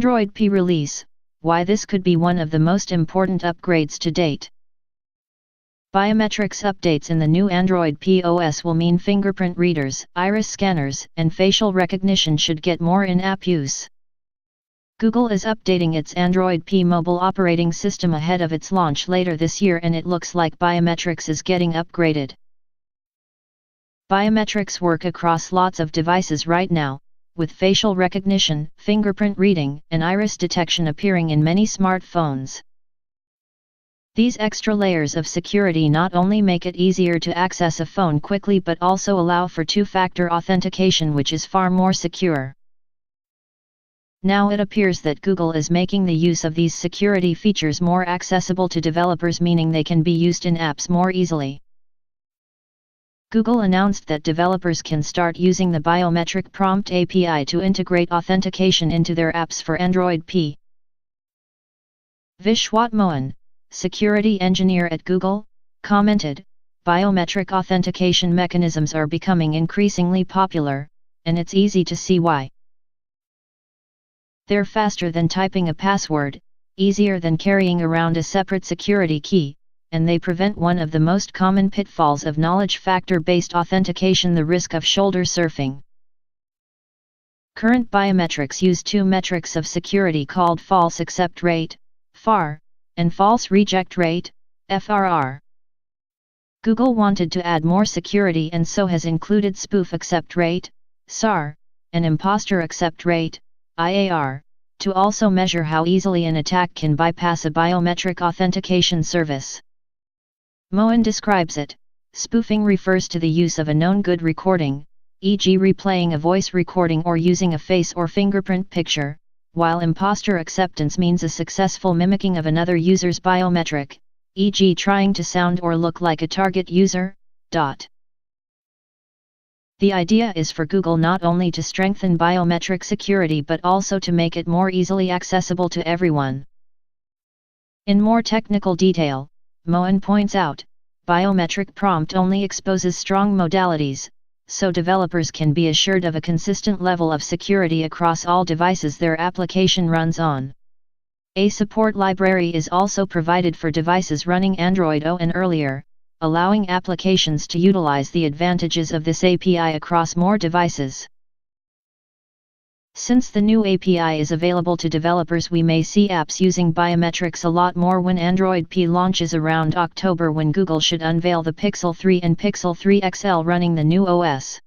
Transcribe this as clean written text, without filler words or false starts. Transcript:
Android P release, why this could be one of the most important upgrades to date. Biometrics updates in the new Android P OS will mean fingerprint readers, iris scanners, and facial recognition should get more in-app use. Google is updating its Android P mobile operating system ahead of its launch later this year, and it looks like biometrics is getting upgraded. Biometrics work across lots of devices right now, with facial recognition, fingerprint reading, and iris detection appearing in many smartphones. These extra layers of security not only make it easier to access a phone quickly but also allow for two-factor authentication, which is far more secure. Now it appears that Google is making the use of these security features more accessible to developers, meaning they can be used in apps more easily. Google announced that developers can start using the BiometricPrompt API to integrate authentication into their apps for Android P. Vishwath Mohan, security engineer at Google, commented, "Biometric authentication mechanisms are becoming increasingly popular, and it's easy to see why. They're faster than typing a password, easier than carrying around a separate security key, and they prevent one of the most common pitfalls of knowledge factor-based authentication, the risk of shoulder surfing." Current biometrics use two metrics of security called false accept rate, FAR, and false reject rate, FRR. Google wanted to add more security and so has included Spoof Accept Rate, SAR, and Imposter Accept Rate, IAR, to also measure how easily an attack can bypass a biometric authentication service. Mohan describes it. Spoofing refers to the use of a known good recording, e.g. replaying a voice recording or using a face or fingerprint picture, while imposter acceptance means a successful mimicking of another user's biometric, e.g. trying to sound or look like a target user. The idea is for Google not only to strengthen biometric security but also to make it more easily accessible to everyone. In more technical detail, Mohan points out, BiometricPrompt only exposes strong modalities, so developers can be assured of a consistent level of security across all devices their application runs on. A support library is also provided for devices running Android O and earlier, allowing applications to utilize the advantages of this API across more devices. Since the new API is available to developers, we may see apps using biometrics a lot more when Android P launches around October, when Google should unveil the Pixel 3 and Pixel 3 XL running the new OS.